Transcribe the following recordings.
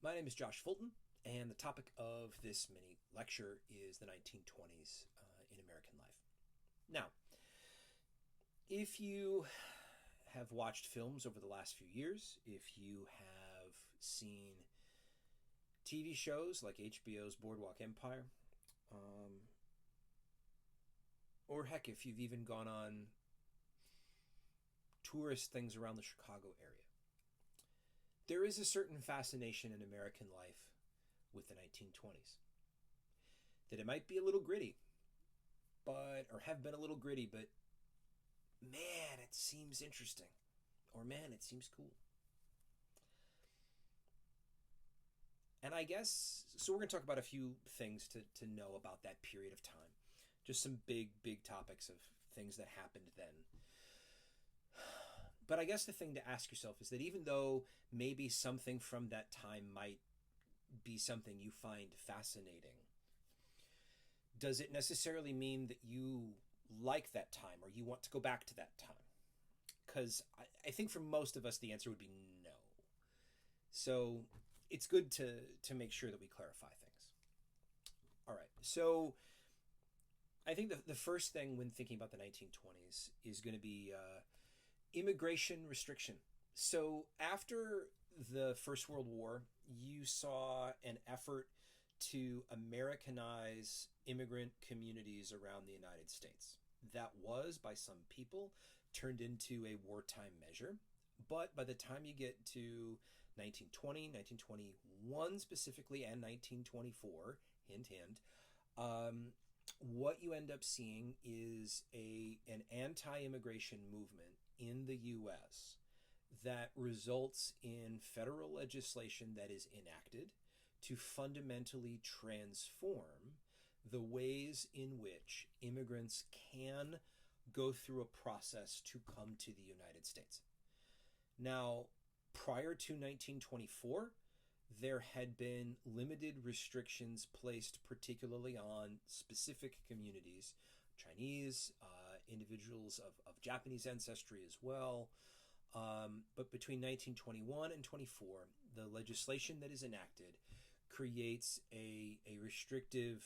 My name is Josh Fulton, and the topic of this mini lecture is the 1920s in American life. Now, if you have watched films over the last few years, if you have seen TV shows like HBO's Boardwalk Empire, or heck, if you've even gone on tourist things around the Chicago area, there is a certain fascination in American life with the 1920s. That it might be a little gritty, or have been a little gritty, but man, it seems interesting. Or man, it seems cool. And I guess, so we're going to talk about a few things to know about that period of time. Just some big topics of things that happened then. But I guess the thing to ask yourself is that even though maybe something from that time might be something you find fascinating, does it necessarily mean that you like that time or you want to go back to that time? Because I think for most of us, the answer would be no. So it's good to make sure that we clarify things. All right. So I think the first thing when thinking about the 1920s is going to be immigration restriction. So after the First World War, you saw an effort to Americanize immigrant communities around the United States. That was, by some people, turned into a wartime measure. But by the time you get to 1920, 1921 specifically, and 1924, hint, hint, what you end up seeing is an anti-immigration movement in the U.S. that results in federal legislation that is enacted to fundamentally transform the ways in which immigrants can go through a process to come to the United States. Now, prior to 1924, there had been limited restrictions placed particularly on specific communities, Chinese, individuals of Japanese ancestry as well. But between 1921 and 24, the legislation that is enacted creates a restrictive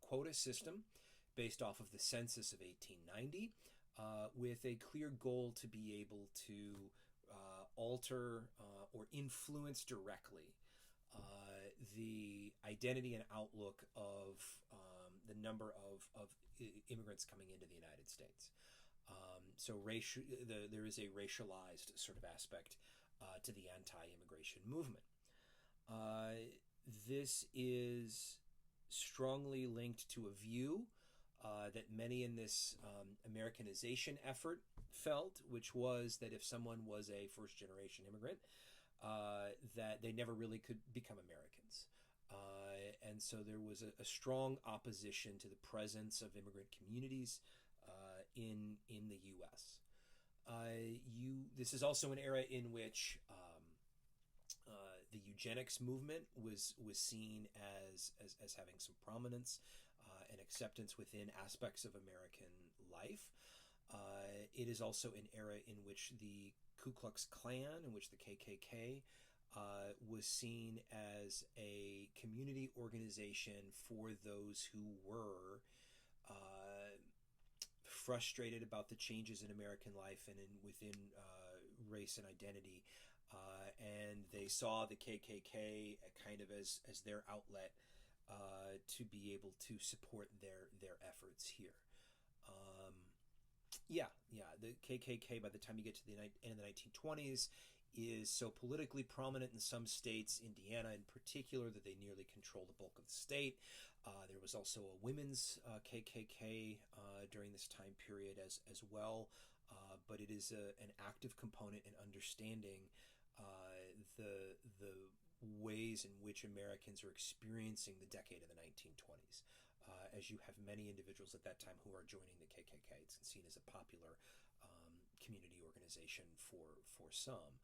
quota system based off of the census of 1890 with a clear goal to be able to alter or influence directly the identity and outlook of the number of immigrants coming into the United States. So there is a racialized sort of aspect to the anti-immigration movement. This is strongly linked to a view that many in this Americanization effort felt, which was that if someone was a first-generation immigrant, that they never really could become Americans. And so there was a strong opposition to the presence of immigrant communities in the U.S. This is also an era in which the eugenics movement was seen as having some prominence and acceptance within aspects of American life. It is also an era in which the Ku Klux Klan, in which the KKK was seen as a community organization for those who were frustrated about the changes in American life and within race and identity. And they saw the KKK kind of as their outlet to be able to support their efforts here. The KKK, by the time you get to the end of the 1920s, is so politically prominent in some states, Indiana in particular, that they nearly control the bulk of the state. There was also a women's KKK during this time period as well, but it is an active component in understanding the ways in which Americans are experiencing the decade of the 1920s. As you have many individuals at that time who are joining the KKK. It's seen as a popular community organization for some,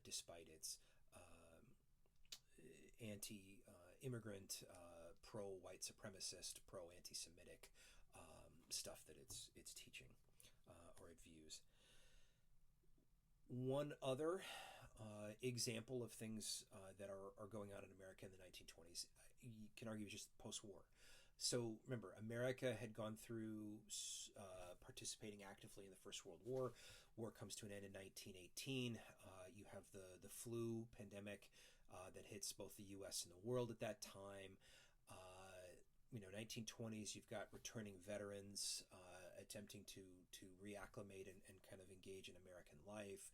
despite its anti-immigrant, pro-white supremacist, pro-anti-Semitic stuff that it's teaching or it views. One other example of things that are going on in America in the 1920s. You can argue just post-war. So remember, America had gone through participating actively in the First World War. War comes to an end in 1918. You have the flu pandemic that hits both the U.S. and the world at that time. 1920s, you've got returning veterans attempting to reacclimate and kind of engage in American life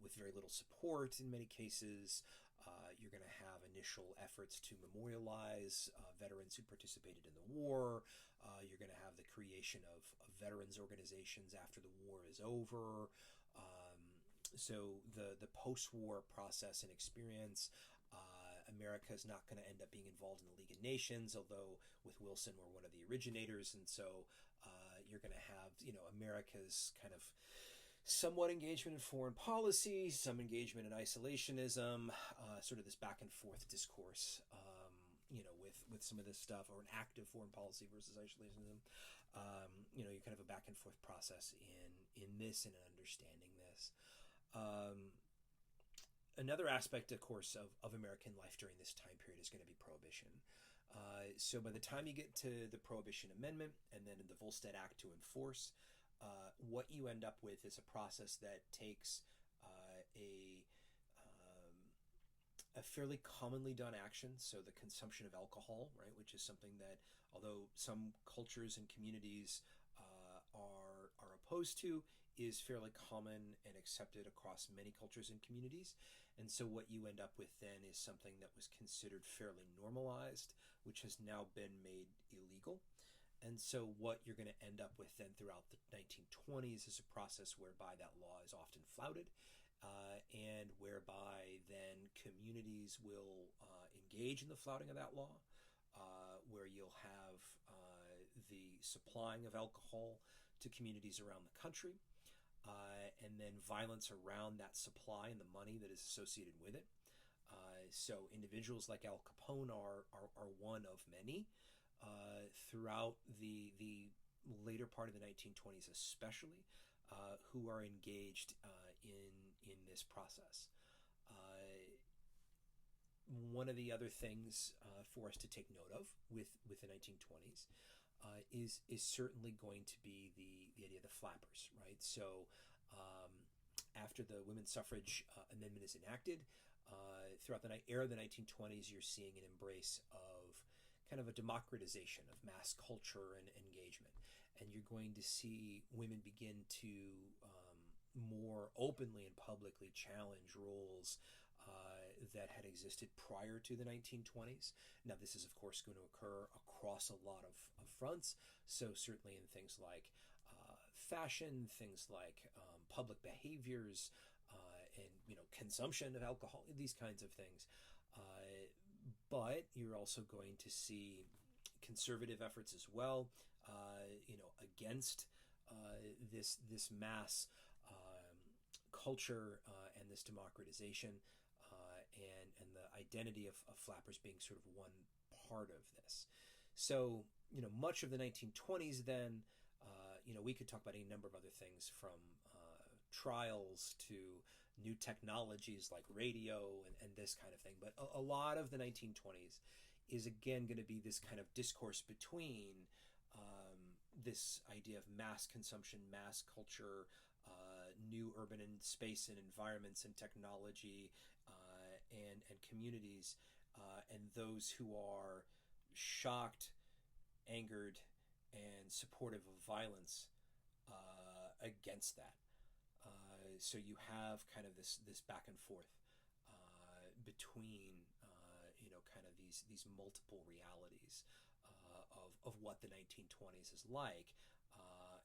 with very little support in many cases. You're going to have initial efforts to memorialize veterans who participated in the war. You're going to have the creation of veterans organizations after the war is over. So the post-war process and experience, America is not going to end up being involved in the League of Nations, although with Wilson we're one of the originators, and so you're going to have America's kind of somewhat engagement in foreign policy, some engagement in isolationism, sort of this back and forth discourse, with some of this stuff, or an active foreign policy versus isolationism. You kind of a back and forth process in this and in understanding this. Another aspect, of course, of American life during this time period is going to be Prohibition. So by the time you get to the Prohibition Amendment and then the Volstead Act to enforce, what you end up with is a process that takes a fairly commonly done action, so the consumption of alcohol, right, which is something that, although some cultures and communities are opposed to, is fairly common and accepted across many cultures and communities. And so what you end up with then is something that was considered fairly normalized, which has now been made illegal. And so what you're going to end up with then throughout the 1920s is a process whereby that law is often flouted, and whereby then communities will engage in the flouting of that law, where you'll have the supplying of alcohol to communities around the country, and then violence around that supply and the money that is associated with it. So individuals like Al Capone are one of many throughout the later part of the 1920s, especially, who are engaged in this process. One of the other things for us to take note of with the 1920s is certainly going to be the idea of the flappers, right? So after the women's suffrage amendment is enacted, throughout the era of the 1920s, you're seeing an embrace of kind of a democratization of mass culture and engagement. And you're going to see women begin to more openly and publicly challenge roles that had existed prior to the 1920s. Now, this is, of course, going to occur across a lot of fronts. So certainly in things like fashion, things like public behaviors, and consumption of alcohol, these kinds of things. But you're also going to see conservative efforts as well, against this mass culture and this democratization, and the identity of flappers being sort of one part of this. So, much of the 1920s then, we could talk about any number of other things, from trials to new technologies like radio and this kind of thing. But a lot of the 1920s is, again, going to be this kind of discourse between this idea of mass consumption, mass culture, new urban and space and environments and technology, and communities, and those who are shocked, angered, and supportive of violence against that. So you have kind of this back and forth between kind of these multiple realities of what the 1920s is like,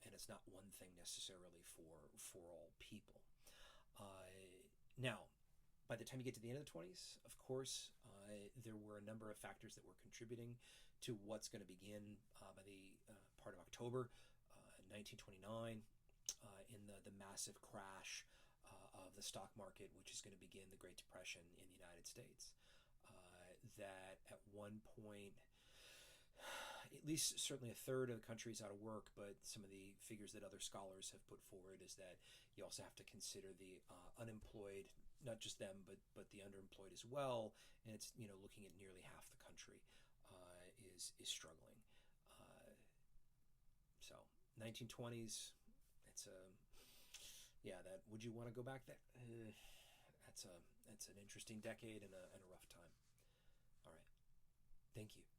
and it's not one thing necessarily for all people. Now, by the time you get to the end of the 20s, of course, there were a number of factors that were contributing to what's going to begin by the part of October 1929, in the massive crash of the stock market, which is going to begin the Great Depression in the United States. That at one point, at least certainly a third of the country is out of work, but some of the figures that other scholars have put forward is that you also have to consider the unemployed not just them, but the underemployed as well. And it's, looking at nearly half the country is struggling. So 1920s, it's a yeah. That would you want to go back there? That's an interesting decade and a rough time. All right, thank you.